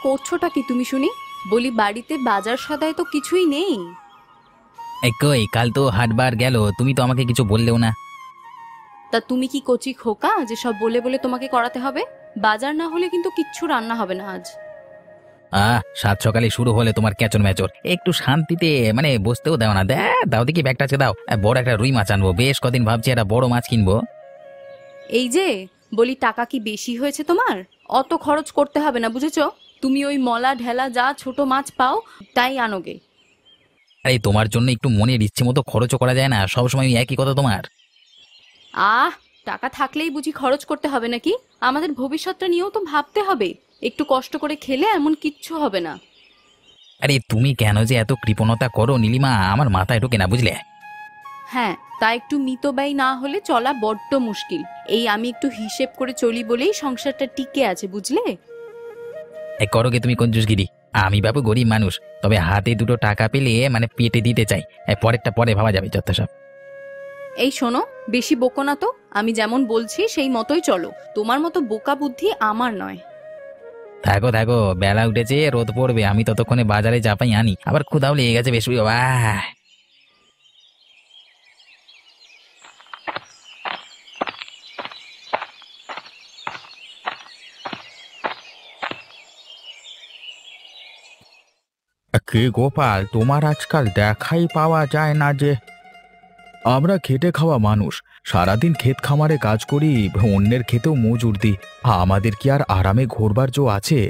করছোটা কি তুমি শুনি? বলি বাড়িতে বাজার সদায় তো কিছুই নেই। কই কাল তো হাটবার গেল, তুমি তো আমাকে কিছু বললেও না। তা তুমি কি কচি খোকা যে সব বলে বলে তোমাকে করাতে হবে? বাজার না হলে কিন্তু কিচ্ছু রান্না হবে না আজ। সাত সকালে শুরু হলে তোমার ক্যাচর ম্যাচর, একটু শান্তিতে মানে বসতেও দাও না। দাও দেখি ব্যাগটা আজকে দাও। বড় একটা রুই মাছ আনবো, বেশ কদিন ভাবছি একটা বড় মাছ কিনবো। এই যে বলি, টাকা কি বেশি হয়েছে তোমার? অত খরচ করতে হবে না, বুঝেছো? তুমি ওই মলা ঢেলা যা ছোট মাছ পাও তাই আনোগে। আরে তোমার জন্য একটু মনের ইচ্ছে মতো খরচও করা যায় না, সবসময় ওই একই কথা তোমার। আহ, টাকা থাকলেই বুঝি খরচ করতে হবে নাকি? আমাদের ভবিষ্যৎটা নিয়েও তো ভাবতে হবে। একটু কষ্ট করে খেলে এমন কিচ্ছু হবে না। আরে তুমি কেন যে এত কৃপণতা করো নীলিমা, আমার মাথায় ঢোকে না বুঝলে। হ্যাঁ, তা একটু মিতব্যয়ী না হলে চলা বড্ড মুশকিল। এই আমি একটু হিসেব করে চলি বলেই সংসারটা টিকে আছে, বুঝলে? করো গে তুমি কঞ্জুসগিরি। আমি বাবু গরিব মানুষ, তবে হাতে দুটো টাকা পেলে মানে পেটে দিতে চাই। পরেরটা পরে ভাবা যাবে যত সব। এই শোনো, বেশি বকো না তো। আমি যেমন বলছি সেই মতোই চলো। তোমার মতো বোকা বুদ্ধি আমার নয়। থাকো থাকো, বেলা উঠেছে, রোদ পড়বে, আমি ততক্ষণে বাজারে চাপাই আনি, আবার ক্ষুধাও লেগে গেছে বেশ। বাবা, কে গোপাল, তোমার আজকাল দেখাই পাওয়া যায় না যে। আমরা খেটে খাওয়া মানুষ, সারাদিন ক্ষেত খামারে কাজ করি, অন্যের ক্ষেতেও মজুর দিই। আমাদের কি আর আরামে ঘোরবার জো আছে?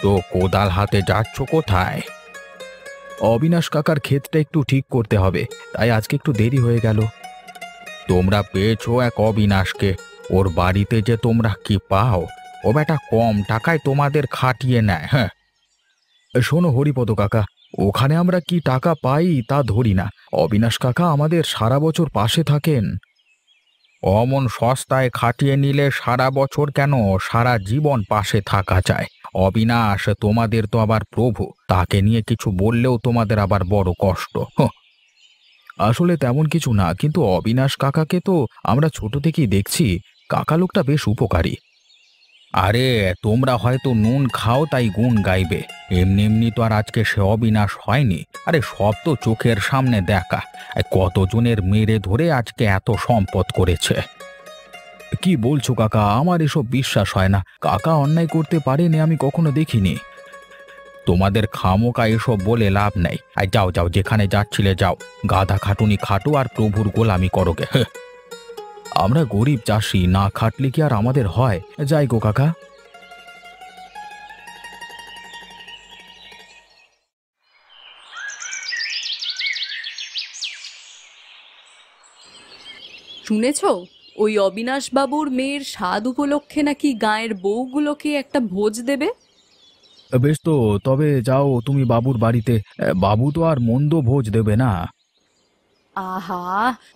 তো কোদাল হাতে যাচ্ছ কোথায়? অবিনাশ কাকার ক্ষেতটা একটু ঠিক করতে হবে, তাই আজকে একটু দেরি হয়ে গেল। তোমরা পেয়েছো এক অবিনাশকে, ওর বাড়িতে যে তোমরা কি পাও, ও বেটা কম টাকায় তোমাদের খাটিয়ে নেয়। হ্যাঁ, শোনো হরিপদ কাকা, ওখানে আমরা কি টাকা পাই তা ধরি না। অবিনাশ কাকা আমাদের সারা বছর পাশে থাকেন। অমন সস্তায় খাটিয়ে নিলে সারা বছর কেন, সারা জীবন পাশে থাকা যায়। অবিনাশ তোমাদের তো আবার প্রভু, তাকে নিয়ে কিছু বললেও তোমাদের আবার বড় কষ্ট। আসলে তেমন কিছু না, কিন্তু অবিনাশ কাকাকে তো আমরা ছোট থেকেই দেখছি, কাকা লোকটা বেশ উপকারী। আরে তোমরা হয়তো নুন খাও তাই গুণ গাইবে, এমনি এমনি তো আর আজকে সে অবিনাশ হয়নি। আরে সব তো চোখের সামনে দেখা, কতজনের মেরে ধরে আজকে এত সম্পদ করেছে। কি বলছো কাকা, আমার এসব বিশ্বাস হয় না। কাকা অন্যায় করতে পারেনি আমি কখনো দেখিনি। তোমাদের খামোকা এসব বলে লাভ নেই। আর যাও যাও, যেখানে যাচ্ছিলে যাও, গাধা খাটুনি খাটো আর প্রভুর গোলামি করোগে। আমরা গরিব চাষি, না খাটলে কি আর আমাদের হয়? যাই গো কাকা। শুনেছ, ওই অবিনাশ বাবুর মেয়ের স্বাদ উপলক্ষে নাকি গায়ের বউগুলোকে একটা ভোজ দেবে। বেশ তো, তবে যাও তুমি বাবুর বাড়িতে। বাবু তো আর মন্দ ভোজ দেবে না। আহা,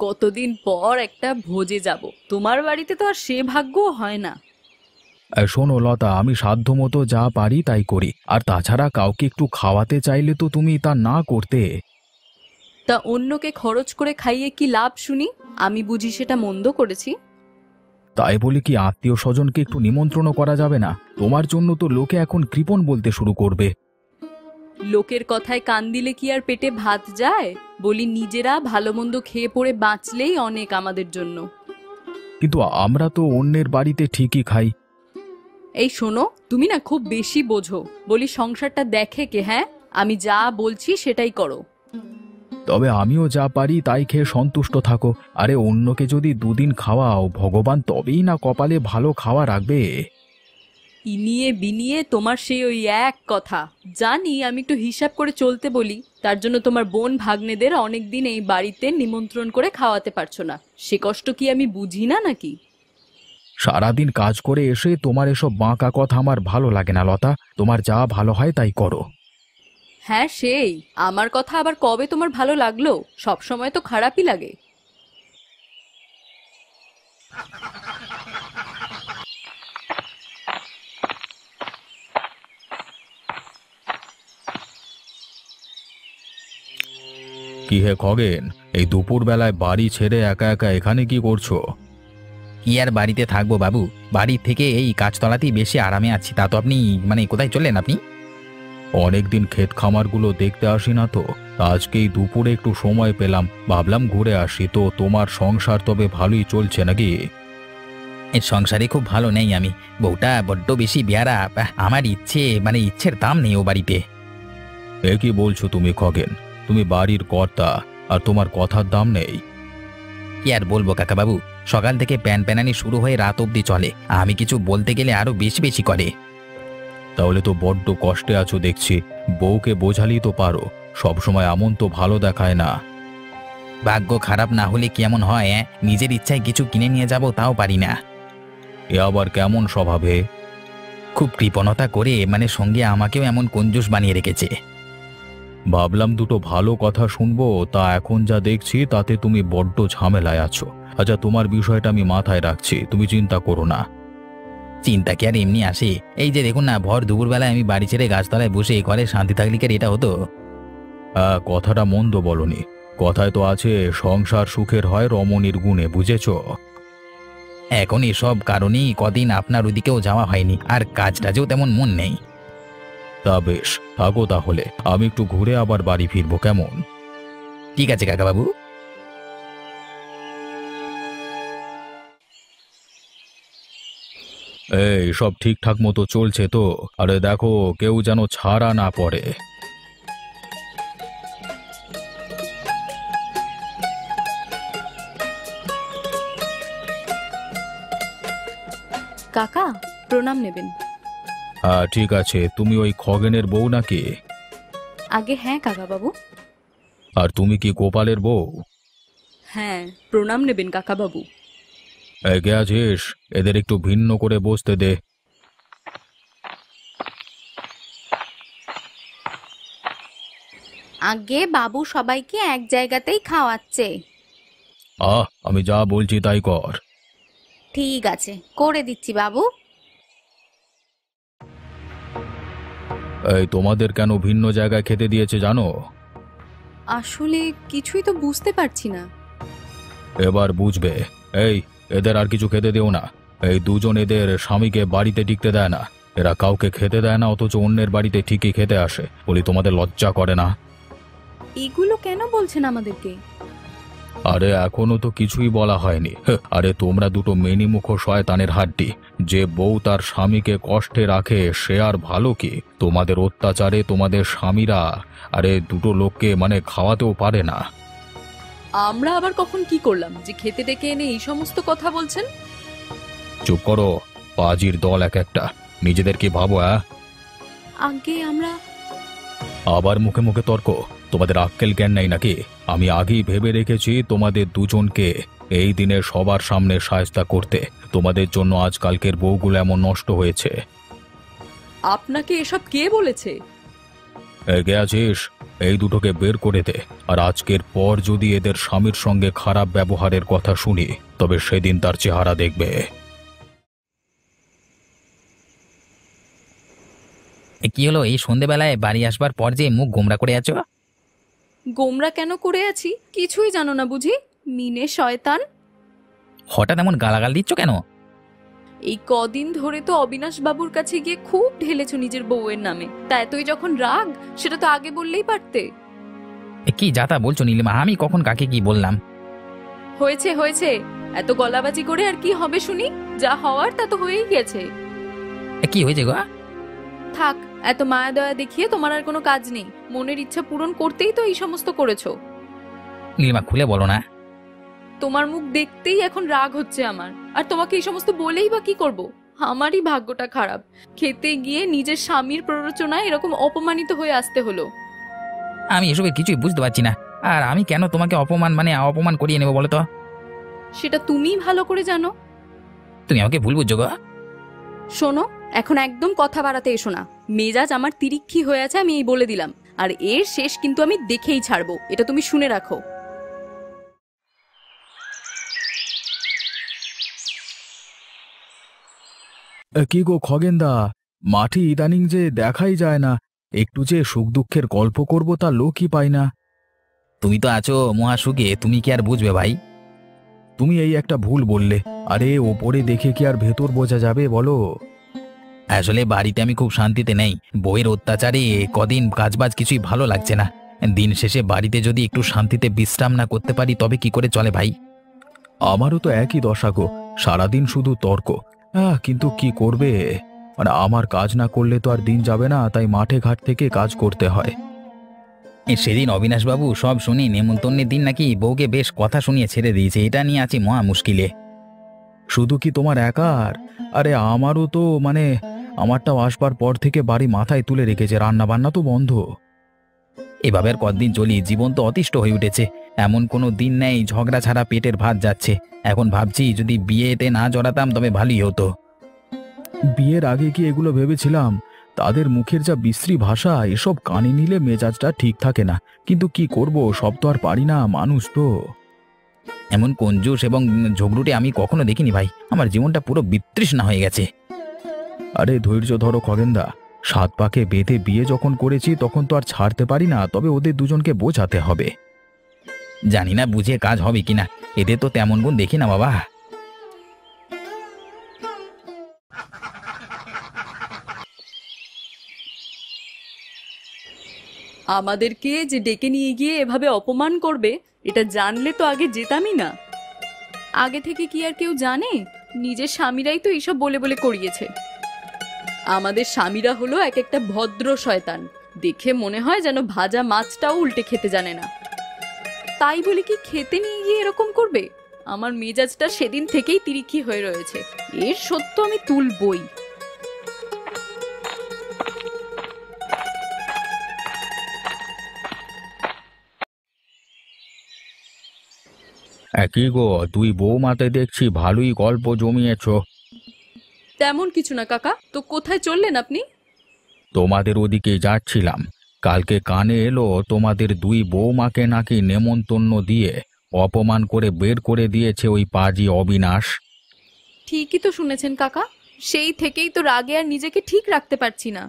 কতদিন পর একটা ভোজে যাব। তোমার বাড়িতে তো আর সে ভাগ্যও হয় না। শোনো লতা, আমি সাধ্যমতো যা পারি তাই করি, আর তাছাড়া কাউকে একটু খাওয়াতে চাইলে তো তুমি তা না করতে। তা অন্যকে খরচ করে খাইয়ে কি লাভ শুনি? আমি বুঝি সেটা মন্দ করেছি? তাই বলে কি আত্মীয় স্বজনকে একটু নিমন্ত্রণও করা যাবে না? তোমার জন্য তো লোকে এখন কৃপণ বলতে শুরু করবে। লোকের কথায় কান দিলে কি আর পেটে ভাত যায়? বলি নিজেরা ভালো মন্দ খেয়ে পড়ে বাঁচলেই অনেক আমাদের জন্য। কিন্তু আমরা তো অন্যের বাড়িতে ঠিকই খাই। এই শোনো, তুমি না খুব বেশি বোঝো। বলি সংসারটা দেখে কে? হ্যাঁ, আমি যা বলছি সেটাই করো। তবে আমিও যা পারি তাই খেয়ে সন্তুষ্ট থাকো। আরে অন্যকে যদি দুদিন খাওয়াও, ভগবান তবেই না কপালে ভালো খাওয়া রাখবে। ইনিয়ে বিনিয়ে তোমার সেই ওই এক কথা। জানি আমি একটু হিসাব করে চলতে বলি, তার জন্য তোমার বোন ভাগ্নেদের অনেকদিন এই বাড়িতে নিমন্ত্রণ করে খাওয়াতে পারছো না। সে কষ্ট কি আমি বুঝি না নাকি? সারাদিন কাজ করে এসে তোমার এসব বাঁকা কথা আমার ভালো লাগে না লতা। তোমার যা ভালো হয় তাই করো। হ্যাঁ, সেই আমার কথা আবার কবে তোমার ভালো লাগলো? সব সময় তো খারাপই লাগে। কি হে খগেন, এই দুপুর বেলায় বাড়ি ছেড়ে একা একা এখানে কি করছো? কি আর বাড়িতে থাকবো বাবু, বাড়ির থেকে এই গাছতলাতেই বেশি আরামে আছি। তা তো আপনি মানে কোথায় চললেন আপনি? অনেকদিন ক্ষেত খামারগুলো দেখতে আসি না তো, তা আজকেই দুপুরে একটু সময় পেলাম, ভাবলাম ঘুরে আসি। তো তোমার সংসার তবে ভালোই চলছে নাকি? এর সংসারে খুব ভালো নেই আমি। বউটা বড্ড বেশি বেয়ারা। আমার ইচ্ছে মানে ইচ্ছের দাম নেই ও বাড়িতে। এ কি বলছো তুমি খগেন? তুমি বাড়ির কর্তা আর তোমার কথার দাম নেই? কি আর বলবো কাকাবাবু, সকাল থেকে প্যান প্যানানি শুরু হয়ে রাত অবধি চলে। আমি কিছু বলতে গেলে আরো বেশি বেশি করে। তাহলে তো বড্ড কষ্টে আছো দেখছি। বউকে বোঝালেই তো পারো, সবসময় এমন তো ভালো দেখায় না। ভাগ্য খারাপ না হলে কি এমন হয়? নিজের ইচ্ছায় কিছু কিনে নিয়ে যাব তাও পারি না। এ আবার কেমন স্বভাবে? খুব কৃপণতা করে মানে সঙ্গে আমাকেও এমন কঞ্জুস বানিয়ে রেখেছে। ভাবলাম দুটো ভালো কথা শুনবো, তা এখন যা দেখছি তাতে তুমি বড্ড ঝামেলায় আছো। আচ্ছা, তোমার বিষয়টা আমি মাথায় রাখছি, তুমি চিন্তা করো না। চিন্তা কি আর এমনি আসে? এই যে দেখুন না, ভর দুপুরবেলায় আমি বাড়ি ছেড়ে গাছতলায় বসে ঘরে শান্তি থাকলে কি আর এটা হতো? কথাটা মন্দ বলনি। কথায় তো আছে, সংসার সুখের হয় রমণীর গুণে, বুঝেছো? এখন এসব কারণেই কদিন আপনার ওদিকেও যাওয়া হয়নি, আর কাজটাজেও তেমন মন নেই। তা বেশ, থাকো তাহলে। আমি একটু ঘুরে আবার বাড়ি ফিরবো, কেমন? ঠিক আছে কাকাবাবু। এই সব ঠিকঠাক মতো চলছে তো? আরে দেখো, কেউ যেন ছাড়া না পড়ে। কাকা, প্রণাম নেবেন। হ্যাঁ ঠিক আছে, তুমি ওই খগেনের বউ নাকি? আগে হ্যাঁ কাকা বাবু। আর তুমি কি গোপালের বউ? হ্যাঁ, প্রণাম নেবেন কাকা বাবু। একে আছিস, এদের একটু ভিন্ন করে বসতে দে। আগে বাবু সবাইকে এক জায়গাতেই খাওয়াচ্ছে। আমি যা বলছি তাই কর। ঠিক আছে, করে দিচ্ছি বাবু। এই তোমাদের কেন ভিন্ন জায়গায় খেতে দিয়েছে জানো? আসলে কিছুই তো বুঝতে পারছি না। এবার বুঝবে। এই, এদের আর কিছু খেতে দেও না। এই দুজন এদের স্বামীকে বাড়িতে টিকতে দেয় না। এরা কাউকে খেতে দেয় না, অথচ অন্যের বাড়িতে ঠিকই খেতে আসে। বলি, তোমাদের লজ্জা করে না? এগুলো কেন বলছেন আমাদেরকে? আরে এখনো তো কিছুই বলা হয়নি। আরে তোমরা দুটো মেনিমুখ শয়তানের হাড্ডি। যে বউ তার স্বামীকে কষ্টে রাখে সে আর ভালো কি? তোমাদের অত্যাচারে তোমাদের স্বামীরা আরে দুটো লোককে মানে খাওয়াতেও পারে না। আমরা আবার কখন কি করলাম যে খেতে ডেকে এনে এই সমস্ত কথা বলছেন? চুপ করো, পাজির দল এক একটা। নিজেদের কি ভাবো? আগে আমরা আবার মুখে মুখে তর্ক? তোমাদের আক্কেল জ্ঞান নেই নাকি? আমি আগেই ভেবে রেখেছি তোমাদের দুজনকে এই দিনে সবার সামনে শায়েস্তা করতে। তোমাদের জন্য আজকালকের বউগুলো এমন নষ্ট হয়েছে। আপনাকে এসব কে বলেছে? এগে আছিস, এই দুটোকে বের করে দে। আর আজকের পর যদি এদের স্বামীর সঙ্গে খারাপ ব্যবহারের কথা শুনি, তবে সেদিন তার চেহারা দেখবে। কি হলো, এই সন্ধেবেলায় বাড়ি আসবার পর যে মুখ গোমরা করে আছো? গোমরা কেন করে আছি কিছুই জানো না বুঝি? মিনে শয়তান। হঠাৎ এমন গালাগাল দিচ্ছ কেন? এই কদিন ধরে তো অবিনাশ বাবুর কাছে গিয়ে খুব ঢেলেছো নিজের বউয়ের নামে, তা এতই যখন রাগ, সেটা তো আগে বললেই পারতে। কি যাতা বলছো নীলিমা? আমি কখন কাকে কি বললাম? হয়েছে হয়েছে, এত গলাবাজি করে আর কি হবে শুনি? যা হওয়ার তা তো হয়েই গেছে। কি হয়েছে গো? থাক, এত মায়া দয়া দেখিয়ে তোমার আর কোনো কাজ নেই। মনের ইচ্ছা পূরণ করতেই তো এই সমস্ত করেছো। নীলিমা খুলে বলো না। তোমার মুখ দেখতেই এখন রাগ হচ্ছে আমার। আর তোমাকে এই সমস্ত বলেই বা কি করব? আমারই ভাগ্যটা খারাপ, খেতে গিয়ে নিজের স্বামীর প্ররোচনায় এরকম অপমানিত হয়ে আসতে হলো। আমি এসবের কিছুই বুঝতে পারছি না। আর আমি কেন তোমাকে অপমান করিয়ে নেবো বলো তো? সেটা তুমিই ভালো করে জানো। তুমি আমাকে ভুল বুঝছো গো? শোনো, এখন একদম কথা বাড়াতে এসো না। মেজাজ আমার তিরিক্ষি হয়ে আছে, আমি এই বলে দিলাম। আর এর শেষ কিন্তু আমি দেখেই ছাড়বো, এটা তুমি শুনে রাখো। কি গো খগেনদা, মাঠে ইদানিং যে দেখাই যায় না। একটু যে সুখ দুঃখের গল্প করব তা লোকই পাই না। তুমি তো আছো মহাসুখে, তুমি কি আর বুঝবে ভাই? তুমি এই একটা ভুল বললে। আরে ওপরে দেখে কি আর ভেতর বোঝা যাবে বলো? আসলে বাড়িতে আমি খুব শান্তিতে নেই। বইয়ের অত্যাচারে কদিন কাজবাজ কিছুই ভালো লাগছে না। দিন শেষে বাড়িতে যদি একটু শান্তিতে বিশ্রাম না করতে পারি তবে কি করে চলে ভাই? আমারও তো একই দশা গো, সারাদিন শুধু তর্ক। কিন্তু কি করবে, মানে আমার কাজ না করলে তো আর দিন যাবে না, তাই মাঠে ঘাট থেকে কাজ করতে হয়। সেদিন অবিনাশবাবু সব শুনি নেমন্তন্নের দিন নাকি বউকে বেশ কথা শুনিয়ে ছেড়ে দিয়েছে। এটা নিয়ে আছি মহা মুশকিলে। শুধু কি তোমার একার? আরে আমারও তো, মানে আমারটাও আসবার পর থেকে বাড়ি মাথায় তুলে রেখেছে, রান্না বান্না তো বন্ধ। এভাবে আর কতদিন চলি? জীবন তো অতিষ্ঠ হয়ে উঠেছে। এমন কোনো দিন নেই ঝগড়া ছাড়া পেটের ভাত যাচ্ছে। এখন ভাবছি যদি বিয়েতে না জড়াতাম তবে ভালোই হতো। বিয়ের আগে কি এগুলো ভেবেছিলাম? তাদের মুখের যা বিশ্রী ভাষা, এসব কানে নিলে মেজাজটা ঠিক থাকে না। কিন্তু কি করব, সব তো আর পারি না, মানুষ তো। এমন কঞ্জুস এবং ঝগড়ুটে আমি কখনো দেখিনি ভাই। আমার জীবনটা পুরো বিতৃষ্ণা হয়ে গেছে। আরে ধৈর্য ধরো খগেনদা, 7 পাকে বেঁধে বিয়ে যখন করেছি তখন তো আর ছাড়তে পারি না, তবে ওদের দুজনকে বোঝাতে হবে। জানি না বুঝে কাজ হবে কিনা, এদের তো তেমন গুণ দেখি না বাবা। আমাদেরকে যে ডেকে নিয়ে গিয়ে এভাবে অপমান করবে এটা জানলে তো আগে যেতামই না। আগে থেকে কি আর কেউ জানে? নিজের স্বামীরাই তো এইসব বলে বলে করিয়েছে। আমাদের স্বামীরা হলো এক একটা ভদ্র শয়তান। দেখে মনে হয় যেন ভাজা মাছটাও উল্টে খেতে জানে না। তাই বলে কি খেতে নিয়ে গিয়ে এরকম করবে? আমার মেজাজটা সেদিন থেকেই তিরিক্ষি হয়ে রয়েছে। এর সত্য আমি তুলবই। কি গো, তুই বৌমাতে দেখছি ভালোই গল্প জমিয়েছ। তেমন কিছু না কাকা। তো কোথায় চললেন আপনি? তোমাদের ওদিকে যাচ্ছিলাম। কালকে কানে এলো তোমাদের 2 বৌমাকে নাকি নেমন্তন্ন দিয়ে অপমান করে বের করে দিয়েছে ওই পাজি অবিনাশ। ঠিকই তো শুনেছেন কাকা। সেই থেকেই তো রাগে আর নিজেকে ঠিক রাখতে পারছি না।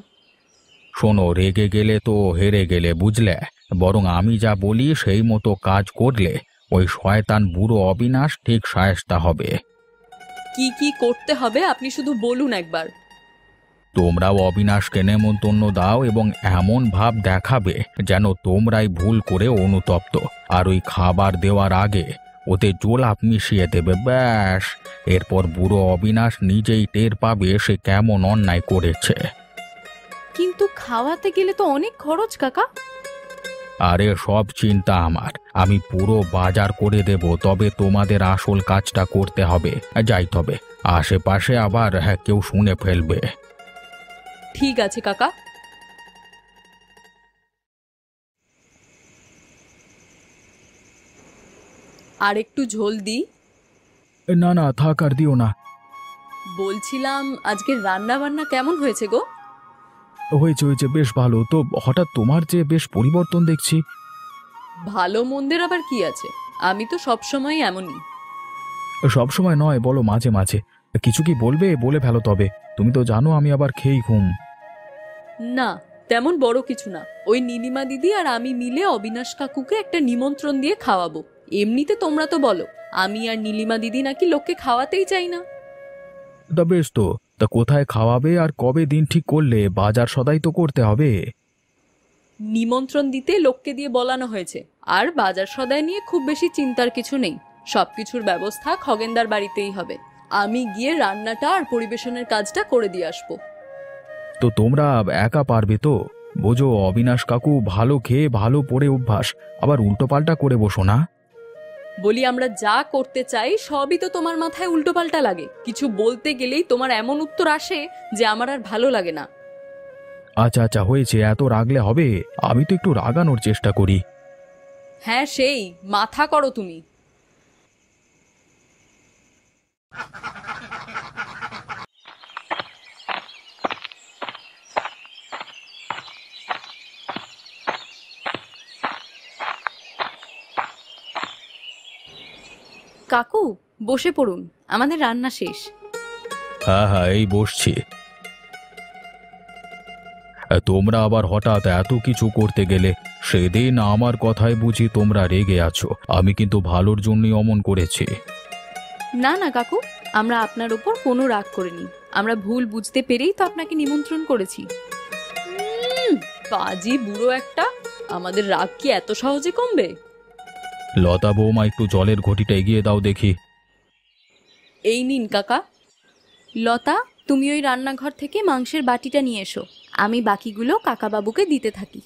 শোনো, রেগে গেলে তো হেরে গেলে, বুঝলে? বরং আমি যা বলি সেই মতো কাজ করলে ওই শয়তান বুড়ো অবিনাশ ঠিক শায়েস্তা হবে। কি কি করতে হবে আপনি শুধু বলুন একবার। তোমরাও অবিনাশকে নেমন্তন্ন দাও এবং এমন ভাব দেখাবে যেন তোমরাই ভুল করে অনুতপ্ত। আর ওই খাবার দেওয়ার আগে ওতে জোলাপ মিশিয়ে দেবে, ব্যাস। এরপর বুড়ো অবিনাশ নিজেই টের পাবে সে কেমন অন্যায় করেছে। কিন্তু খাওয়াতে গেলে তো অনেক খরচ কাকা। আরে সব চিন্তা আমার, আমি পুরো বাজার করে দেব, তবে তোমাদের আসল কাজটা করতে হবে। যাই তবে, আশেপাশে আবার কেউ শুনে ফেলবে। ঠিক আছে কাকা। আর একটু ঝোল দিই? না না, থাক, আর দিও না। বলছিলাম আজকের রান্না বান্না কেমন হয়েছে গো? হয়েছে হয়েছে, বেশ ভালো। তো হঠাৎ তোমার যে বেশ পরিবর্তন দেখছি। ভালো মন্দের আবার কি আছে? আমি তো সবসময় এমনই। সব সময় নয়, বলো মাঝে মাঝে। কিছু কি বলবে? বলে ফেলো তবে। তুমি তো জানো আমি আবার খেয়েই ঘুম। না, তেমন বড় কিছু না। ওই নীলিমা দিদি আর আমি মিলে অবিনাশ কাকুকে একটা নিমন্ত্রণ দিয়ে খাওয়াবো। এমনিতে তোমরা তো বলো আমি আর নীলিমা দিদি নাকি লোককে খাওয়াতেই চাই না। তা বেশ তো, তা কোথায় খাওয়াবে আর কবে দিন ঠিক করলে? বাজার সদাই তো করতে হবে। নিমন্ত্রণ দিতে লোককে দিয়ে বলানো হয়েছে। আর বাজার সদাই নিয়ে খুব বেশি চিন্তার কিছু নেই। সবকিছুর ব্যবস্থা খগেনদার বাড়িতেই হবে। আমি গিয়ে রান্নাটা আর পরিবেশনের কাজটা করে দিয়ে আসবো। তো তোমরা একা পারবে তো? বোঝো, অবিনাশ কাকু ভালো খেয়ে ভালো পড়ে অভ্যাস, আবার উল্টোপাল্টা করে বসো না। বলি আমরা যা করতে চাই সবই তো তোমার মাথায় উল্টোপাল্টা লাগে। কিছু বলতে গেলেই তোমার এমন উত্তর আসে যে আমার আর ভালো লাগে না। আচ্ছা আচ্ছা, হয়েছে, এত রাগলে হবে? আমি তো একটু রাগানোর চেষ্টা করি। হ্যাঁ, সেই মাথা করো তুমি। কাকু বসে পড়ুন, আমাদের রান্না শেষ। হ্যাঁ হ্যাঁ, এই বসছি। তোমরা আবার হঠাৎ এত কিছু করতে গেলে? সেদিন আমার কথায় বুঝি তোমরা রেগে আছো? আমি কিন্তু ভালোর জন্যই অমন করেছি। না না কাকু, আমরা আপনার উপর কোনো রাগ করিনি। আমরা ভুল বুঝতে পেরেই তো আপনাকে নিমন্ত্রণ করেছি। পাজি বুড়ো একটা, আমাদের রাগ কি এত সহজে কমবে? লতা বৌমা, একটু জলের ঘটিটা এগিয়ে দাও দেখি। এই নিন কাকা। লতা, তুমি ওই রান্নাঘর থেকে মাংসের বাটিটা নিয়ে এসো, আমি বাকিগুলো কাকাবাবুকে দিতে থাকি।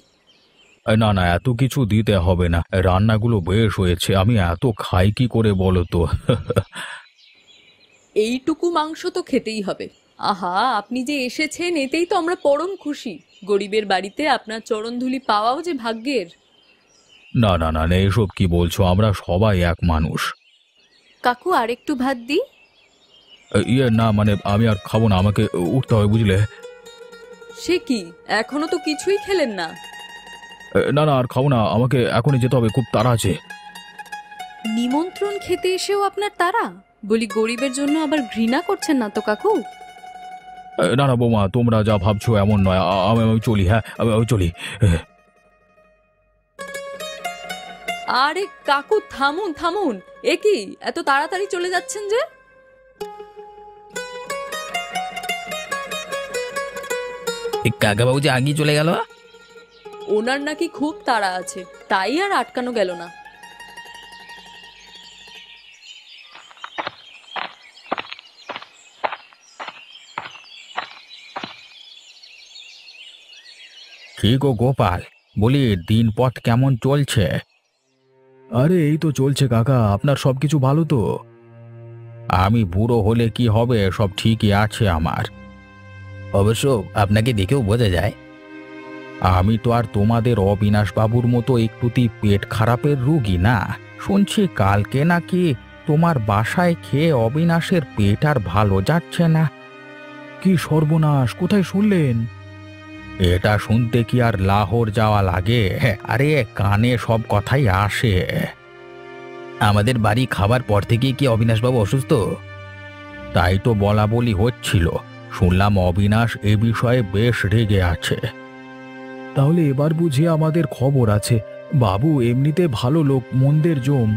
না না, এত কিছু দিতে হবে না, রান্নাগুলো বেশ হয়েছে, আমি এত খাই কি করে বলো তো। এইটুকু মাংস তো খেতেই হবে। আহা, আপনি যে এসেছেন এতেই তো আমরা পরম খুশি। গরিবের বাড়িতে আপনার চরণধুলি পাওয়াও যে ভাগ্যের। না না না, এসব কি বলছো, আমরা সবাই এক মানুষ। কাকু, আর একটু ভাত দিই? না মানে আমি আর খাবো না, আমাকে উঠতে হবে বুঝলে। সে কি, এখনো তো কিছুই খেলেন না? না না, আর খাবো না, আমাকে এখনই যেতে হবে, খুব তাড়া আছে। নিমন্ত্রণ খেতে এসেও আপনার তাড়া? বলি, গরিবের জন্য আবার ঘৃণা করছেন না তো কাকু? না না বৌমা, তোমরা যা ভাবছো এমন নয়, আমি আমি চলি। হ্যাঁ, আমি চলি। আরে কাকু, থামুন থামুন, এ কি এত তাড়াতাড়ি চলে যাচ্ছেন যে? কাকাবাবু যে আগেই চলে গেল। ওনার নাকি খুব তাড়া আছে, তাই আর আটকানো গেল না। কি গো গোপাল, বলি দিনপথ কেমন চলছে? আরে এই তো চলছে কাকা, আপনার সবকিছু ভালো তো? আমি বুড়ো হলে কি হবে, সব ঠিকই আছে আমার। অবশ্য আপনাকে দেখেও বোঝা যায়। আমি তো আর তোমাদের অবিনাশ বাবুর মতো একটুতি পেট খারাপের রোগী না। শুনছি কালকে নাকি তোমার বাসায় খেয়ে অবিনাশের পেট আর ভালো যাচ্ছে না। কি সর্বনাশ, কোথায় শুনলেন? এটা শুনতে কি আর লাহোর যাওয়া লাগে? আরে কানে সব কথাই আসে। আমাদের বাড়ি খাবার পর থেকে কি অবিনাশবাবু অসুস্থ? তাই তো বলা বলি হচ্ছিল, শুনলাম অবিনাশ এ বিষয়ে বেশ রেগে আছে। তাহলে এবার বুঝি আমাদের খবর আছে। বাবু এমনিতে ভালো লোক, মন্দের জম।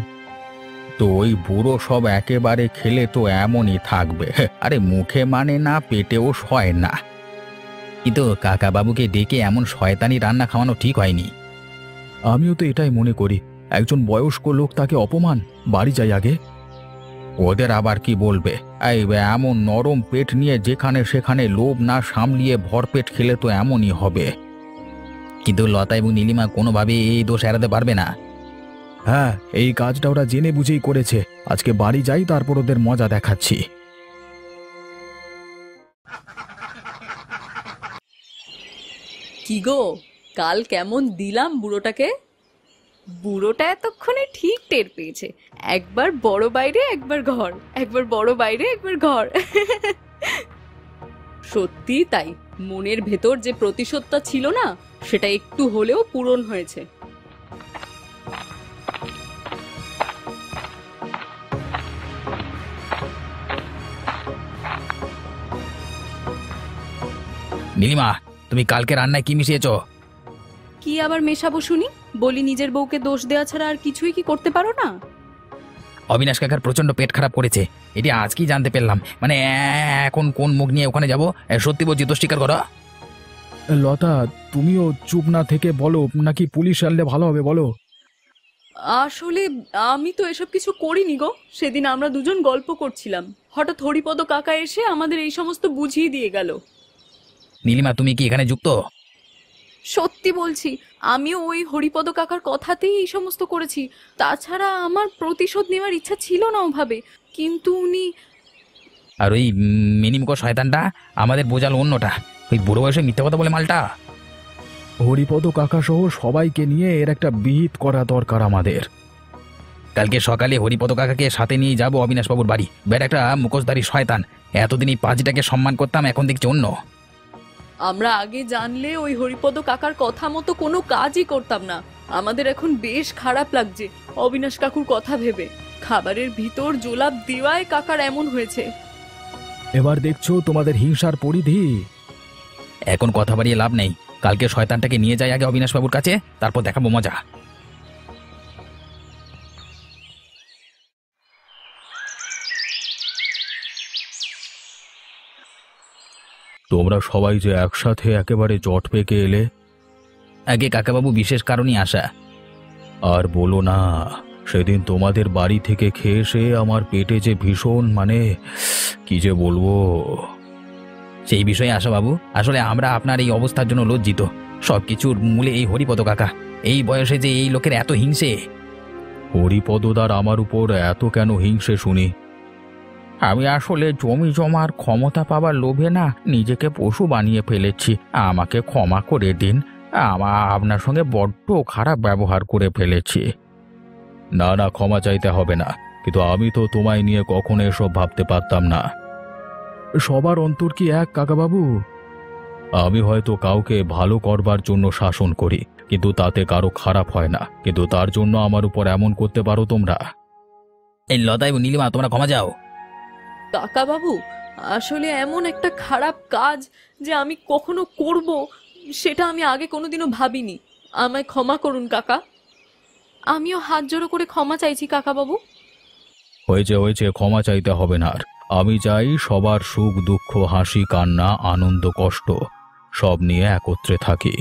তো ওই বুড়ো সব একেবারে খেলে তো এমনই থাকবে। আরে মুখে মানে না, পেটেও সয় না। কিন্তু কাকাবাবুকে ডেকে এমন শয়তানি রান্না খাওয়ানো ঠিক হয়নি। আমিও তো এটাই মনে করি, একজন বয়স্ক লোক, তাকে অপমান। বাড়ি যাই আগে। ওদের আবার কি বলবে? এই এমন নরম পেট নিয়ে যেখানে সেখানে লোভ না সামলিয়ে ভরপেট খেলে তো এমনই হবে। কিন্তু লতা এবং নীলিমা কোনোভাবে এই দোষ এড়াতে পারবে না। হ্যাঁ, এই কাজটা ওরা জেনে বুঝেই করেছে। আজকে বাড়ি যাই, তারপর ওদের মজা দেখাচ্ছি। কি গো, কাল কেমন দিলাম বুড়োটাকে? বুড়োটা এতক্ষণে ঠিক টের পেয়েছে, একবার বড় বাইরে একবার ঘর, একবার বড় বাইরে একবার ঘর। সত্যি তাই, মনের ভেতর যে প্রতিশোধটা ছিল না, সেটা একটু হলেও পূরণ হয়েছে। নীলিমা, তুমি কালকে রান্নায় কি মিশিয়েছো? কি আবার মেশাবো শুনি? বলি, নিজের বউকে দোষ দেওয়া ছাড়া আর কিছুই কি করতে পারো না? অবিনাশ কাকার প্রচন্ড পেট খারাপ করেছে, এটি আজকেই জানতে পারলাম। মানে এখন কোন মুখ নিয়ে ওখানে যাবো? সত্যি বলছি তো, স্বীকার করো। লতা, তুমিও চুপ না থেকে বলো, নাকি পুলিশ আনলে ভালো হবে বলো। আসলে আমি তো এসব কিছু করিনি গো। সেদিন আমরা দুজন গল্প করছিলাম, হঠাৎ হরিপদ কাকা এসে আমাদের এই সমস্ত বুঝিয়ে দিয়ে গেল। নীলিমা, তুমি কি এখানে যুক্ত? সত্যি বলছি, আমিও ওই হরিপদ কাকার কথাতেই এই সমস্ত করেছি। তাছাড়া আমার প্রতিশোধ নেওয়ার ইচ্ছা ছিল না ওভাবে, কিন্তু উনি। আর ওই মিনিমকো শয়তানটা আমাদের বোঝালো অন্যটা। ওই বুড়ো বয়সে মিথ্যা কথা বলে মালটা। হরিপদ কাকা সহ সবাইকে নিয়ে এর একটা বিহিত করা দরকার আমাদের। কালকে সকালে হরিপদ কাকাকে সাথে নিয়ে যাবো অবিনাশবাবুর বাড়ি। বেটা একটা মুখোশধারী শয়তান, এতদিন এই পাজিটাকে সম্মান করতাম, এখন দেখছি অন্য। আমরা আগে জানলে ওই হরিপদ কাকার কথা মতো কোনো কাজই করতাম না। আমাদের এখন বেশ খারাপ লাগছে অবিনাশ কাকুর কথা ভেবে। খাবারের ভিতর জোলাপ দেওয়ায় কাকার এমন হয়েছে। এবার দেখছো তোমাদের হিংসার পরিধি। এখন কথা বাড়িয়ে লাভ নেই, কালকে শয়তানটাকে নিয়ে যাই আগে অবিনাশবাবুর কাছে, তারপর দেখাবো মজা। তোমরা সবাই যে একসাথে একেবারে জট পেকে এলে। আগে কাকাবাবু বিশেষ কারণেই আসা। আর বলো না, সেদিন তোমাদের বাড়ি থেকে খেয়ে এসে আমার পেটে যে ভীষণ কি যে বলবো। সেই বিষয়ে আসা বাবু, আসলে আমরা আপনার এই অবস্থার জন্য লজ্জিত। সবকিছুর মূলে এই হরিপদ কাকা। এই বয়সে যে এই লোকের এত হিংসে। হরিপদদার আমার উপর এত কেন হিংসে শুনি? আমি আসলে জমি জমার ক্ষমতা পাবার লোভে না নিজেকে পশু বানিয়ে ফেলেছি। আমাকে ক্ষমা করে দিন। আপনার সঙ্গে বড্ড খারাপ ব্যবহার করে ফেলেছি। না না, ক্ষমা চাইতে হবে না, কিন্তু আমি তো তোমায় নিয়ে কখনো এসব ভাবতে পারতাম না। সবার অন্তর কি এক কাকাবাবু? আমি হয়তো কাউকে ভালো করবার জন্য শাসন করি, কিন্তু তাতে কারো খারাপ হয় না, কিন্তু তার জন্য আমার উপর এমন করতে পারো তোমরা? এই লতাই নীলিমা, তোমরা ক্ষমা যাও। কাকাবাবু, আসলে এমন একটা খারাপ কাজ যে আমি কখনো করব সেটা আমি আগে কোনোদিনও ভাবিনি। আমায় ক্ষমা করুন কাকা। আমিও হাত জোড়ো করে ক্ষমা চাইছি কাকাবাবু। হয়েছে হয়েছে, ক্ষমা চাইতে হবে না আর। আমি চাই সবার সুখ দুঃখ হাসি কান্না আনন্দ কষ্ট সব নিয়ে একত্রে থাকি।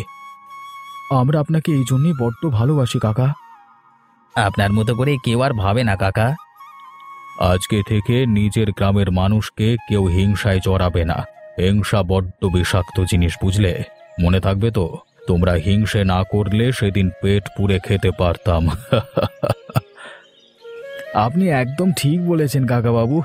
আমরা আপনাকে এই জন্যই বড্ড ভালোবাসি কাকা। আপনার মতো করে কেউ আর ভাবে না কাকা। আজকে থেকে নিজের গ্রামের মানুষকে কেউ হিংসায় জড়াবে না। হিংসা বড্ড বিষাক্ত জিনিস, বুঝলে? মনে থাকবে তো? তোমরা হিংসে না করলে সেদিন পেট পুড়ে খেতে পারতাম। আপনি একদম ঠিক বলেছেন কাকাবাবু।